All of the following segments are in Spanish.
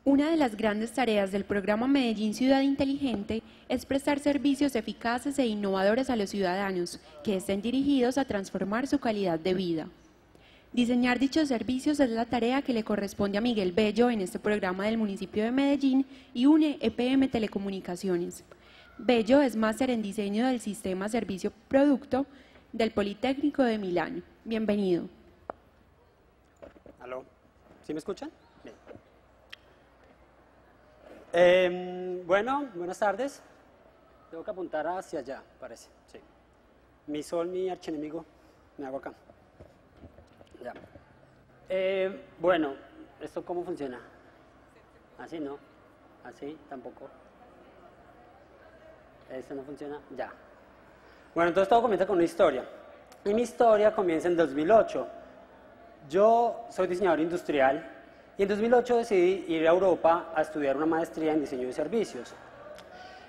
Una de las grandes tareas del programa Medellín Ciudad Inteligente es prestar servicios eficaces e innovadores a los ciudadanos que estén dirigidos a transformar su calidad de vida. Diseñar dichos servicios es la tarea que le corresponde a Miguel Bello en este programa del municipio de Medellín y une EPM Telecomunicaciones. Bello es máster en diseño del sistema Servicio Producto del Politécnico de Milán. Bienvenido. ¿Aló? ¿Sí me escuchan? Bueno, buenas tardes. Tengo que apuntar hacia allá, parece. Sí. Mi sol, mi archienemigo, me hago acá. Ya. Bueno, ¿esto cómo funciona? Así no, así tampoco. Esto no funciona, ya. Bueno, entonces todo comienza con una historia. Y mi historia comienza en 2008. Yo soy diseñador industrial. Y en 2008 decidí ir a Europa a estudiar una maestría en diseño de servicios.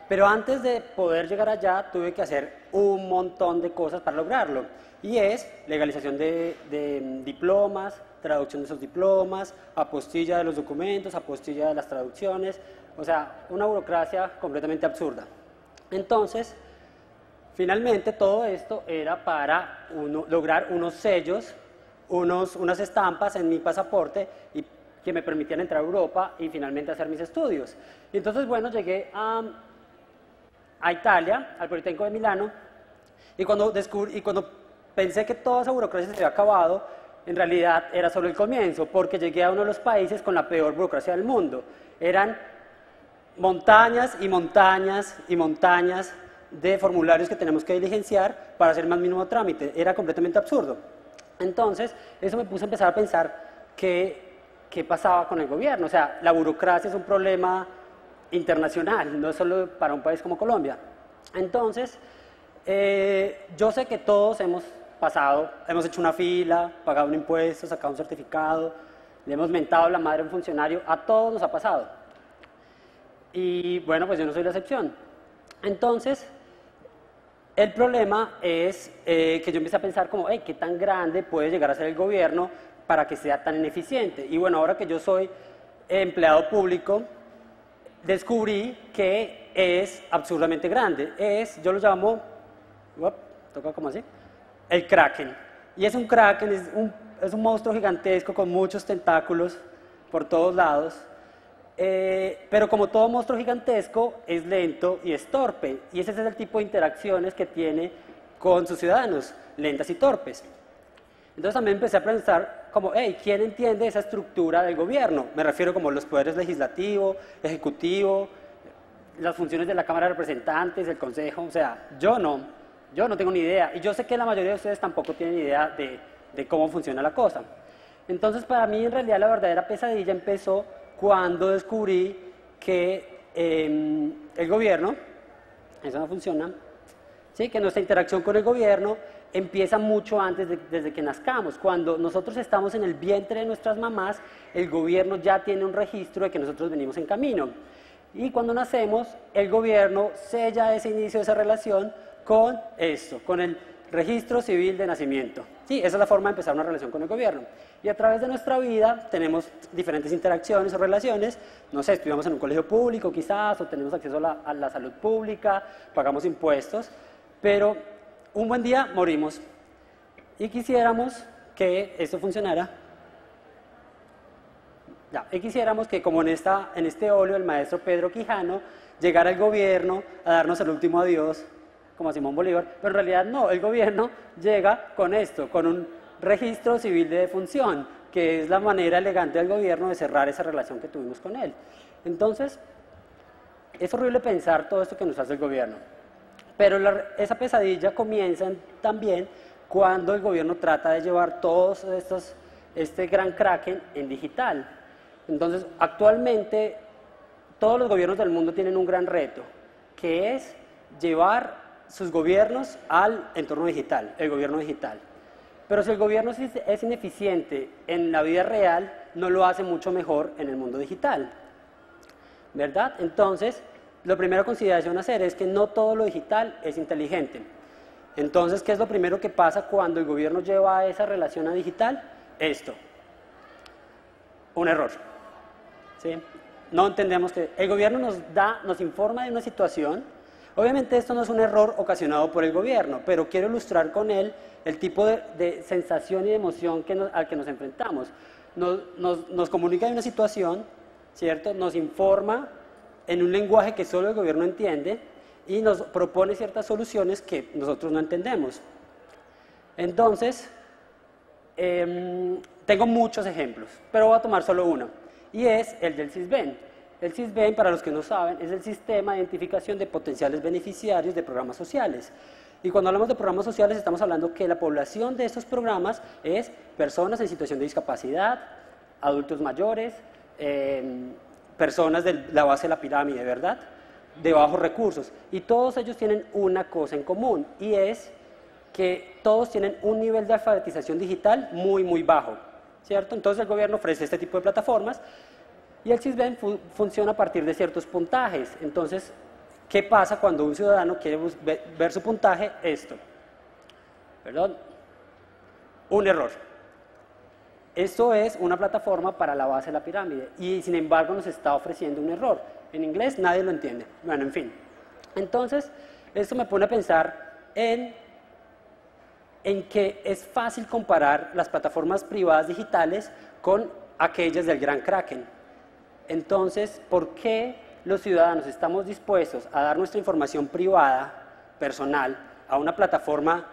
Pero antes de poder llegar allá, tuve que hacer un montón de cosas para lograrlo. Y es legalización de diplomas, traducción de esos diplomas, apostilla de los documentos, apostilla de las traducciones. O sea, una burocracia completamente absurda. Entonces, finalmente todo esto era para lograr unos sellos, unas estampas en mi pasaporte y que me permitían entrar a Europa y finalmente hacer mis estudios. Y entonces, bueno, llegué a Italia, al Politécnico de Milano, y cuando pensé que toda esa burocracia se había acabado, en realidad era solo el comienzo, porque llegué a uno de los países con la peor burocracia del mundo. Eran montañas y montañas y montañas de formularios que tenemos que diligenciar para hacer el más mínimo trámite. Era completamente absurdo. Entonces, eso me puso a empezar a pensar qué pasaba con el gobierno. O sea, la burocracia es un problema internacional, no solo para un país como Colombia. Entonces, yo sé que todos hemos hecho una fila, pagado un impuesto, sacado un certificado, le hemos mentado la madre a un funcionario, a todos nos ha pasado. Y bueno, pues yo no soy la excepción. Entonces, el problema es que yo empecé a pensar como, ¿qué tan grande puede llegar a ser el gobierno para que sea tan ineficiente? Y bueno, ahora que yo soy empleado público, descubrí que es absurdamente grande. Yo lo llamo, toca como así, el Kraken. Y es un Kraken, es un monstruo gigantesco con muchos tentáculos por todos lados. Pero como todo monstruo gigantesco, es lento y es torpe. Y ese es el tipo de interacciones que tiene con sus ciudadanos, lentas y torpes. Entonces también empecé a pensar como, ¿quién entiende esa estructura del gobierno? Me refiero como los poderes legislativo, ejecutivo, las funciones de la Cámara de Representantes, el Consejo. O sea, yo no tengo ni idea. Y yo sé que la mayoría de ustedes tampoco tienen idea de cómo funciona la cosa. Entonces, para mí, en realidad, la verdadera pesadilla empezó cuando descubrí que el gobierno, eso no funciona, ¿sí? Que nuestra interacción con el gobierno empieza mucho antes desde que nazcamos. Cuando nosotros estamos en el vientre de nuestras mamás, el gobierno ya tiene un registro de que nosotros venimos en camino. Y cuando nacemos, el gobierno sella ese inicio de esa relación con esto, con el registro civil de nacimiento. Sí, esa es la forma de empezar una relación con el gobierno. Y a través de nuestra vida tenemos diferentes interacciones o relaciones. No sé, estudiamos en un colegio público quizás, o tenemos acceso a la salud pública, pagamos impuestos, pero un buen día morimos y quisiéramos que esto funcionara. Y quisiéramos que, como en este óleo del maestro Pedro Quijano, llegara el gobierno a darnos el último adiós, como a Simón Bolívar, pero en realidad no, el gobierno llega con esto, con un registro civil de defunción, que es la manera elegante del gobierno de cerrar esa relación que tuvimos con él. Entonces, es horrible pensar todo esto que nos hace el gobierno, pero esa pesadilla comienza también cuando el gobierno trata de llevar este gran Kraken en digital. Entonces, actualmente, todos los gobiernos del mundo tienen un gran reto, que es llevar sus gobiernos al entorno digital, el gobierno digital. Pero si el gobierno es ineficiente en la vida real, no lo hace mucho mejor en el mundo digital, ¿verdad? Entonces, lo primero a consideración a hacer es que no todo lo digital es inteligente. Entonces, ¿qué es lo primero que pasa cuando el gobierno lleva esa relación a digital? Esto, un error, ¿sí? no entendemos que el gobierno nos informa de una situación. Obviamente esto no es un error ocasionado por el gobierno, pero quiero ilustrar con él el tipo de sensación y de emoción al que nos enfrentamos. Nos comunica de una situación, ¿cierto? Nos informa en un lenguaje que solo el gobierno entiende y nos propone ciertas soluciones que nosotros no entendemos. Entonces, tengo muchos ejemplos, pero voy a tomar solo uno, y es el del SISBEN. El SISBEN, para los que no saben, es el Sistema de Identificación de Potenciales Beneficiarios de Programas Sociales. Y cuando hablamos de programas sociales estamos hablando que la población de estos programas es personas en situación de discapacidad, adultos mayores, personas de la base de la pirámide, ¿verdad?, de bajos recursos. Y todos ellos tienen una cosa en común, y es que todos tienen un nivel de alfabetización digital muy, muy bajo, ¿cierto? Entonces el gobierno ofrece este tipo de plataformas y el SISBEN funciona a partir de ciertos puntajes. Entonces, ¿qué pasa cuando un ciudadano quiere ver su puntaje? Esto. Perdón. Un error. Esto es una plataforma para la base de la pirámide y sin embargo nos está ofreciendo un error. En inglés nadie lo entiende. Bueno, en fin. Entonces, esto me pone a pensar en que es fácil comparar las plataformas privadas digitales con aquellas del Gran Kraken. Entonces, ¿por qué los ciudadanos estamos dispuestos a dar nuestra información privada, personal, a una plataforma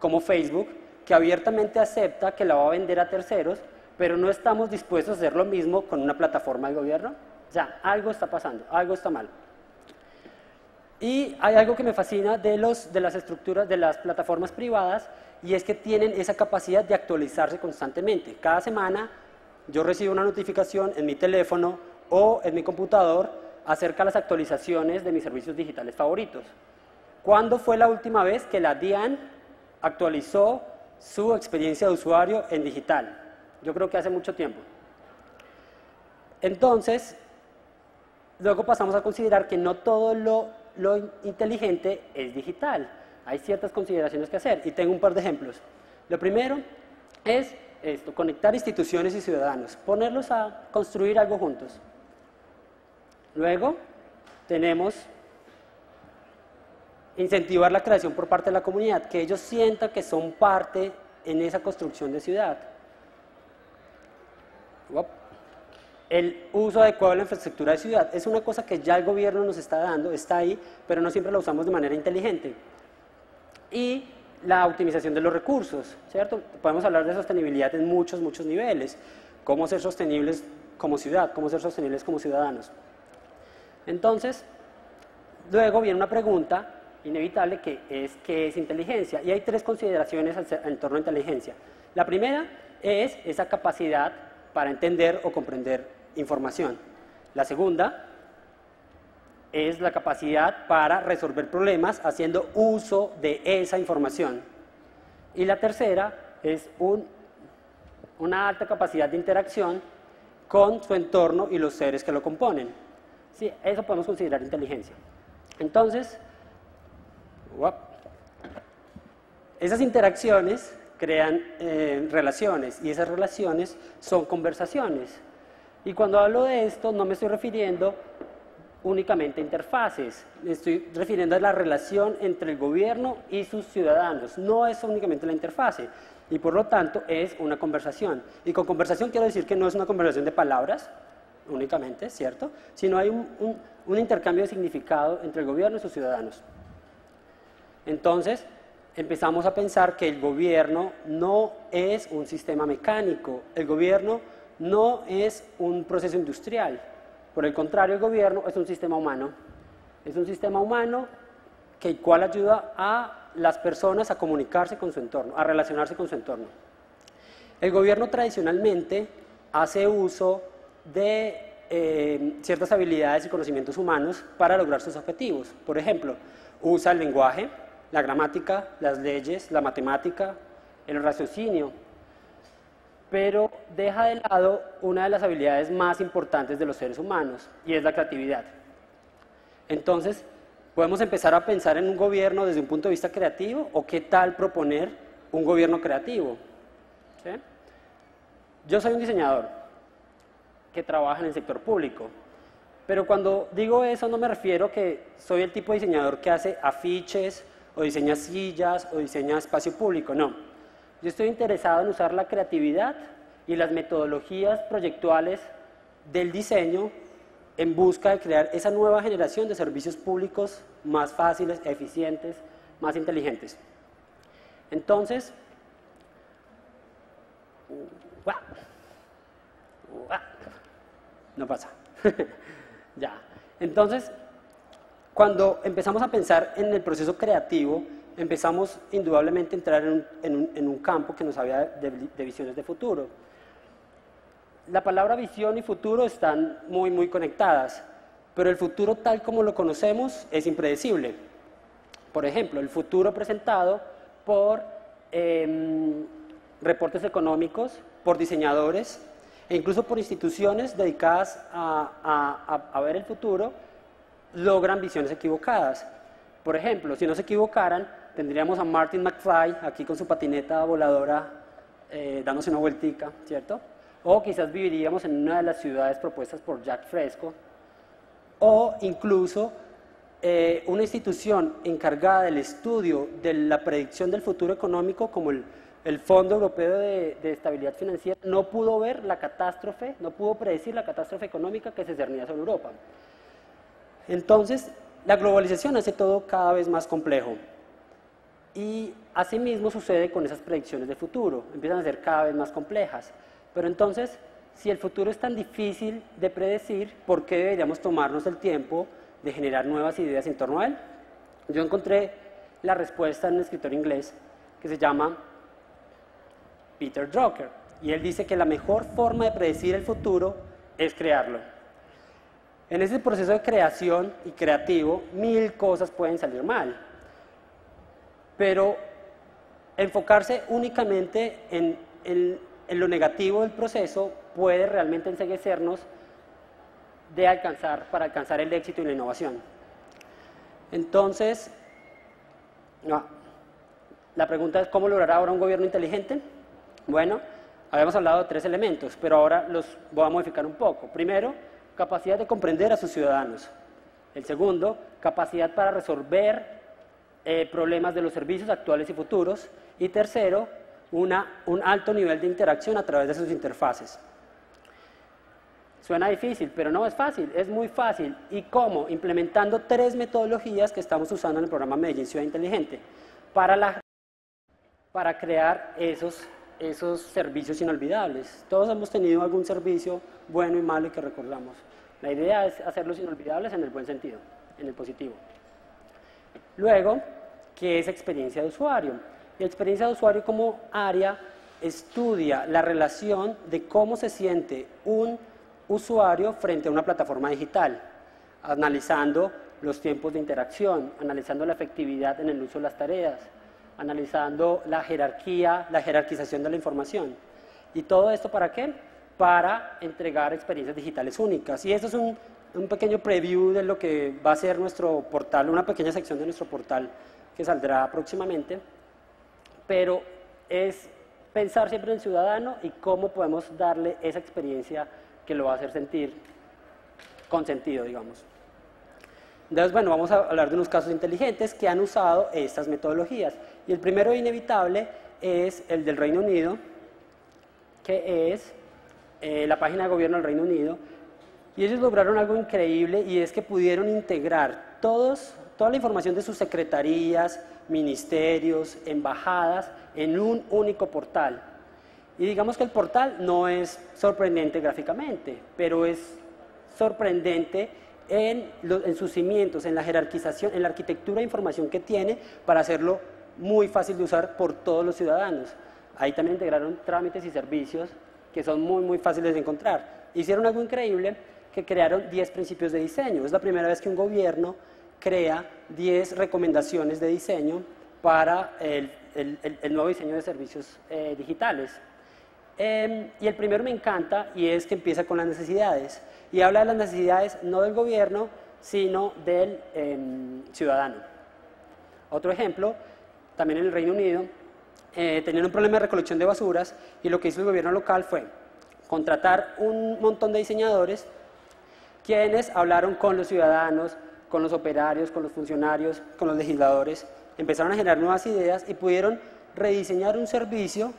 como Facebook, que abiertamente acepta que la va a vender a terceros, pero no estamos dispuestos a hacer lo mismo con una plataforma del gobierno? O sea, algo está pasando, algo está mal. Y hay algo que me fascina de las estructuras, de las plataformas privadas, y es que tienen esa capacidad de actualizarse constantemente. Cada semana yo recibo una notificación en mi teléfono o en mi computador acerca de las actualizaciones de mis servicios digitales favoritos. ¿Cuándo fue la última vez que la DIAN actualizó su experiencia de usuario en digital? Yo creo que hace mucho tiempo. Entonces, luego pasamos a considerar que no todo lo inteligente es digital. Hay ciertas consideraciones que hacer y tengo un par de ejemplos. Lo primero es esto, conectar instituciones y ciudadanos, ponerlos a construir algo juntos. Luego tenemos incentivar la creación por parte de la comunidad, que ellos sientan que son parte en esa construcción de ciudad. El uso adecuado de la infraestructura de ciudad es una cosa que ya el gobierno nos está dando, está ahí, pero no siempre la usamos de manera inteligente. Y la optimización de los recursos, ¿cierto? Podemos hablar de sostenibilidad en muchos niveles. Cómo ser sostenibles como ciudad, cómo ser sostenibles como ciudadanos. Entonces, luego viene una pregunta inevitable que es ¿qué es inteligencia? Y hay tres consideraciones en torno a inteligencia. La primera es esa capacidad para entender o comprender información. La segunda es la capacidad para resolver problemas haciendo uso de esa información. Y la tercera es una alta capacidad de interacción con su entorno y los seres que lo componen. Sí, eso podemos considerar inteligencia. Entonces, esas interacciones crean relaciones y esas relaciones son conversaciones. Y cuando hablo de esto no me estoy refiriendo únicamente a interfaces, me estoy refiriendo a la relación entre el gobierno y sus ciudadanos, no es únicamente la interfase y por lo tanto es una conversación. Y con conversación quiero decir que no es una conversación de palabras únicamente, ¿cierto? Sino hay un intercambio de significado entre el gobierno y sus ciudadanos. Entonces, empezamos a pensar que el gobierno no es un sistema mecánico, el gobierno no es un proceso industrial. Por el contrario, el gobierno es un sistema humano. Es un sistema humano el cual ayuda a las personas a comunicarse con su entorno, a relacionarse con su entorno. El gobierno tradicionalmente hace uso de ciertas habilidades y conocimientos humanos para lograr sus objetivos. Por ejemplo, usa el lenguaje, la gramática, las leyes, la matemática, el raciocinio, pero deja de lado una de las habilidades más importantes de los seres humanos, y es la creatividad. Entonces, podemos empezar a pensar en un gobierno desde un punto de vista creativo, o qué tal proponer un gobierno creativo. ¿Sí? Yo soy un diseñador que trabaja en el sector público, Pero cuando digo eso no me refiero que soy el tipo de diseñador que hace afiches o diseña sillas o diseña espacio público, no. Yo estoy interesado en usar la creatividad y las metodologías proyectuales del diseño en busca de crear esa nueva generación de servicios públicos más fáciles, eficientes, más inteligentes. Entonces, no pasa. Ya. Entonces, cuando empezamos a pensar en el proceso creativo, empezamos indudablemente a entrar en un campo que nos habla de visiones de futuro. La palabra visión y futuro están muy conectadas, pero el futuro tal como lo conocemos es impredecible. Por ejemplo, el futuro presentado por reportes económicos, por diseñadores e incluso por instituciones dedicadas a ver el futuro, logran visiones equivocadas. Por ejemplo, si no se equivocaran, tendríamos a Martin McFly aquí con su patineta voladora dándose una vueltica, ¿cierto? O quizás viviríamos en una de las ciudades propuestas por Jacques Fresco, o incluso una institución encargada del estudio de la predicción del futuro económico, como el Fondo Europeo de Estabilidad Financiera, no pudo ver la catástrofe, no pudo predecir la catástrofe económica que se cernía sobre Europa. Entonces, la globalización hace todo cada vez más complejo. Y asimismo sucede con esas predicciones de futuro, empiezan a ser cada vez más complejas. Pero entonces, si el futuro es tan difícil de predecir, ¿por qué deberíamos tomarnos el tiempo de generar nuevas ideas en torno a él? Yo encontré la respuesta en un escritor inglés que se llama Peter Drucker, y él dice que la mejor forma de predecir el futuro es crearlo. En ese proceso de creación y creativo, 1000 cosas pueden salir mal, pero enfocarse únicamente en lo negativo del proceso puede realmente enceguecernos para alcanzar el éxito y la innovación. Entonces, la pregunta es, ¿cómo lograr ahora un gobierno inteligente? Bueno, habíamos hablado de 3 elementos, pero ahora los voy a modificar un poco. Primero, capacidad de comprender a sus ciudadanos. El segundo, capacidad para resolver problemas de los servicios actuales y futuros. Y tercero, un alto nivel de interacción a través de sus interfaces. Suena difícil, pero no es fácil, es muy fácil. ¿Y cómo? Implementando 3 metodologías que estamos usando en el programa Medellín Ciudad Inteligente para crear esos servicios inolvidables. Todos hemos tenido algún servicio bueno y malo y que recordamos. La idea es hacerlos inolvidables en el buen sentido, en el positivo. Luego, ¿qué es experiencia de usuario? Y experiencia de usuario como área estudia la relación de cómo se siente un usuario frente a una plataforma digital, analizando los tiempos de interacción, analizando la efectividad en el uso de las tareas, analizando la jerarquización de la información. ¿Y todo esto para qué? Para entregar experiencias digitales únicas. Y esto es un pequeño preview de lo que va a ser nuestro portal, una pequeña sección de nuestro portal que saldrá próximamente. Pero es pensar siempre en el ciudadano y cómo podemos darle esa experiencia que lo va a hacer sentir con sentido, digamos. Entonces, bueno, vamos a hablar de unos casos inteligentes que han usado estas metodologías. Y el primero inevitable es el del Reino Unido, que es la página de gobierno del Reino Unido. Y ellos lograron algo increíble, y es que pudieron integrar toda la información de sus secretarías, ministerios, embajadas, en un único portal. Y digamos que el portal no es sorprendente gráficamente, pero es sorprendente en sus cimientos, en la jerarquización, en la arquitectura de información que tiene para hacerlo muy fácil de usar por todos los ciudadanos. Ahí también integraron trámites y servicios que son muy fáciles de encontrar. Hicieron algo increíble, que crearon 10 principios de diseño. Es la primera vez que un gobierno crea 10 recomendaciones de diseño para el nuevo diseño de servicios digitales. Y el primero me encanta, y es que empieza con las necesidades. Y habla de las necesidades no del gobierno, sino del ciudadano. Otro ejemplo, también en el Reino Unido, tenían un problema de recolección de basuras, y lo que hizo el gobierno local fue contratar un montón de diseñadores quienes hablaron con los ciudadanos, con los operarios, con los funcionarios, con los legisladores, empezaron a generar nuevas ideas y pudieron rediseñar un servicio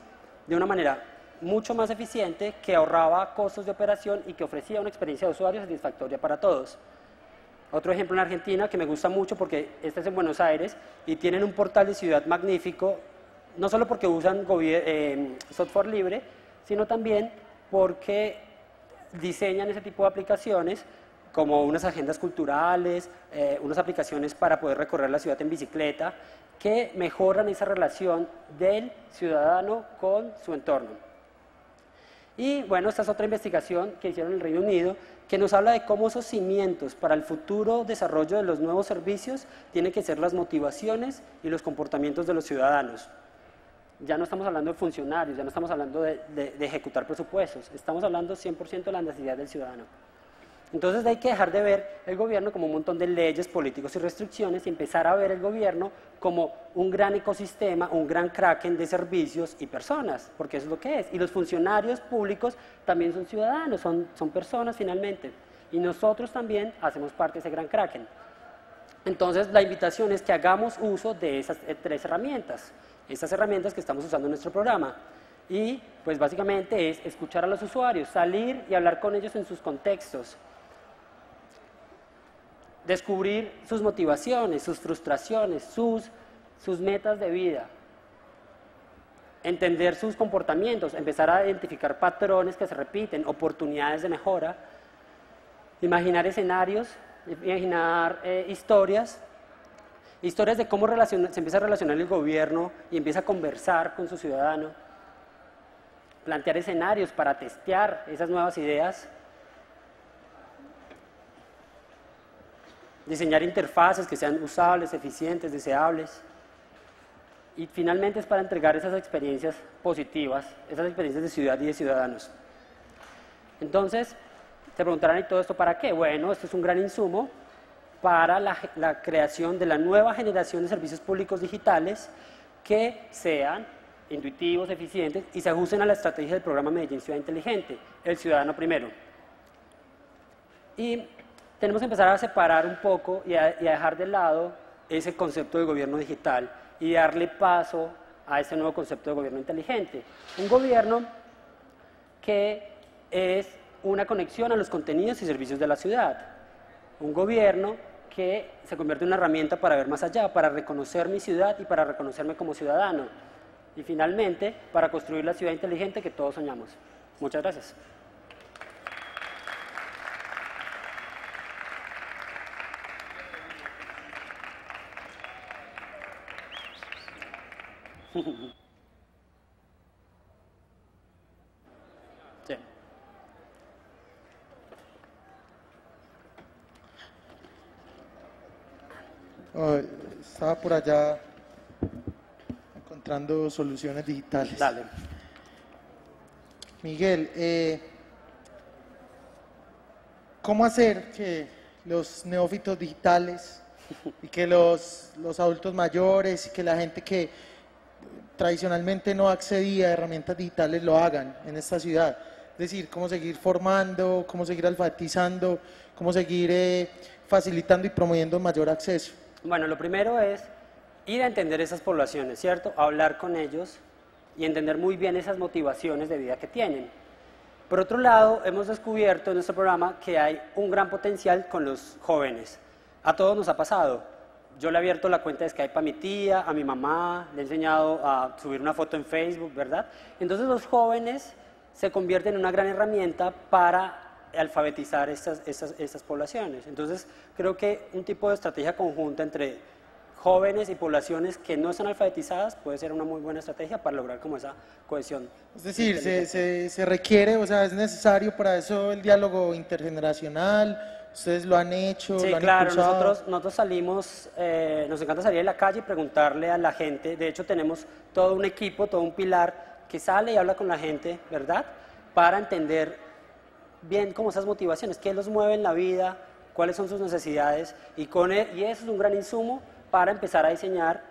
de una manera mucho más eficiente, que ahorraba costos de operación y que ofrecía una experiencia de usuario satisfactoria para todos. Otro ejemplo en Argentina que me gusta mucho, porque este es en Buenos Aires y tienen un portal de ciudad magnífico, no solo porque usan software libre, sino también porque diseñan ese tipo de aplicaciones como unas agendas culturales, unas aplicaciones para poder recorrer la ciudad en bicicleta, que mejoran esa relación del ciudadano con su entorno. Y bueno, esta es otra investigación que hicieron en el Reino Unido, que nos habla de cómo esos cimientos para el futuro desarrollo de los nuevos servicios tienen que ser las motivaciones y los comportamientos de los ciudadanos. Ya no estamos hablando de funcionarios, ya no estamos hablando de ejecutar presupuestos, estamos hablando 100% de la necesidad del ciudadano. Entonces hay que dejar de ver el gobierno como un montón de leyes, políticos y restricciones y empezar a ver el gobierno como un gran ecosistema, un gran kraken de servicios y personas, porque eso es lo que es. Y los funcionarios públicos también son ciudadanos, son personas finalmente. Y nosotros también hacemos parte de ese gran kraken. Entonces la invitación es que hagamos uso de esas tres herramientas, estas herramientas que estamos usando en nuestro programa. Y pues básicamente es escuchar a los usuarios, salir y hablar con ellos en sus contextos, descubrir sus motivaciones, sus frustraciones, sus metas de vida, entender sus comportamientos, empezar a identificar patrones que se repiten, oportunidades de mejora, imaginar escenarios, imaginar historias de cómo se empieza a relacionar el gobierno y empieza a conversar con su ciudadano, plantear escenarios para testear esas nuevas ideas, diseñar interfaces que sean usables, eficientes, deseables. Y finalmente es para entregar esas experiencias positivas, esas experiencias de ciudad y de ciudadanos. Entonces, te preguntarán, ¿y todo esto para qué? Bueno, esto es un gran insumo para la creación de la nueva generación de servicios públicos digitales que sean intuitivos, eficientes y se ajusten a la estrategia del programa Medellín Ciudad Inteligente, el ciudadano primero. Y tenemos que empezar a separar un poco y a dejar de lado ese concepto de gobierno digital y darle paso a este nuevo concepto de gobierno inteligente. Un gobierno que es una conexión a los contenidos y servicios de la ciudad. Un gobierno que se convierte en una herramienta para ver más allá, para reconocer mi ciudad y para reconocerme como ciudadano. Y finalmente, para construir la ciudad inteligente que todos soñamos. Muchas gracias. Sí. Estaba por allá encontrando soluciones digitales. Dale. Miguel, ¿cómo hacer que los neófitos digitales y que los adultos mayores y que la gente que tradicionalmente no accedía a herramientas digitales lo hagan en esta ciudad? Es decir, cómo seguir formando, cómo seguir alfabetizando, cómo seguir facilitando y promoviendo mayor acceso. Bueno, lo primero es ir a entender esas poblaciones, ¿cierto? Hablar con ellos y entender muy bien esas motivaciones de vida que tienen. Por otro lado, hemos descubierto en nuestro programa que hay un gran potencial con los jóvenes. A todos nos ha pasado. Yo le he abierto la cuenta de Skype a mi tía, a mi mamá, le he enseñado a subir una foto en Facebook, ¿verdad? Entonces los jóvenes se convierten en una gran herramienta para alfabetizar estas poblaciones. Entonces creo que un tipo de estrategia conjunta entre jóvenes y poblaciones que no están alfabetizadas puede ser una muy buena estrategia para lograr como esa cohesión. Es decir, se requiere, o sea, es necesario para eso el diálogo intergeneracional. Ustedes lo han hecho, sí, lo han claro, impulsado. nosotros salimos, nos encanta salir a la calle y preguntarle a la gente. De hecho tenemos todo un equipo, todo un pilar que sale y habla con la gente, ¿verdad? Para entender bien como esas motivaciones, qué los mueve en la vida, cuáles son sus necesidades y eso es un gran insumo para empezar a diseñar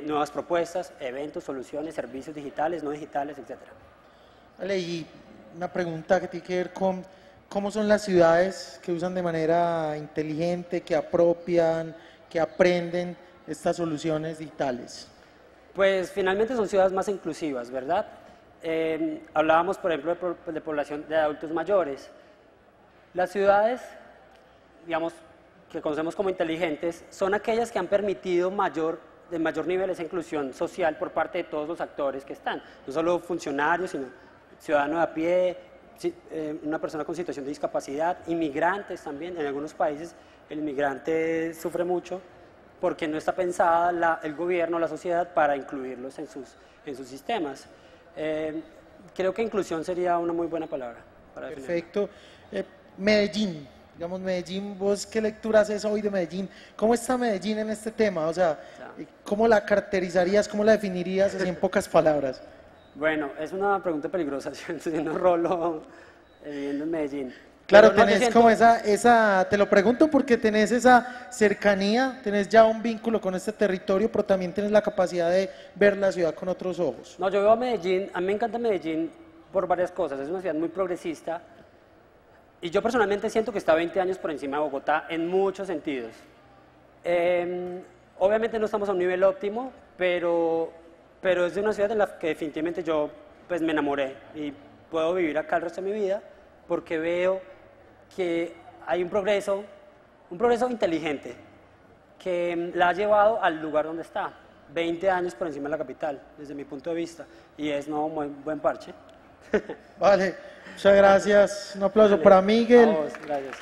nuevas propuestas, eventos, soluciones, servicios digitales, no digitales, etc. Vale, y una pregunta que tiene que ver con ¿cómo son las ciudades que usan de manera inteligente, que apropian, que aprenden estas soluciones digitales? Pues finalmente son ciudades más inclusivas, ¿verdad? Hablábamos, por ejemplo, de población de adultos mayores. Las ciudades, digamos, que conocemos como inteligentes, son aquellas que han permitido de mayor nivel esa inclusión social por parte de todos los actores que están, no solo funcionarios, sino ciudadanos a pie, una persona con situación de discapacidad, inmigrantes también. En algunos países el inmigrante sufre mucho porque no está pensada el gobierno, la sociedad para incluirlos en sus sistemas. Creo que inclusión sería una muy buena palabra para definirlo. Perfecto. Medellín, digamos Medellín, ¿vos qué lectura haces hoy de Medellín? ¿Cómo está Medellín en este tema? O sea, ¿cómo la caracterizarías, cómo la definirías así en pocas palabras? Bueno, es una pregunta peligrosa, yo no rolo viviendo en Medellín. Claro, Pero no, tenés como te lo pregunto porque tenés esa cercanía, tenés ya un vínculo con este territorio, pero también tienes la capacidad de ver la ciudad con otros ojos. No, yo veo a Medellín, a mí me encanta Medellín por varias cosas, es una ciudad muy progresista y yo personalmente siento que está 20 años por encima de Bogotá en muchos sentidos. Obviamente no estamos a un nivel óptimo, pero es de una ciudad en la que definitivamente yo pues, me enamoré y puedo vivir acá el resto de mi vida porque veo que hay un progreso inteligente que la ha llevado al lugar donde está, 20 años por encima de la capital, desde mi punto de vista, y es muy buen parche. Vale, muchas gracias. Un aplauso para Miguel. A vos, gracias.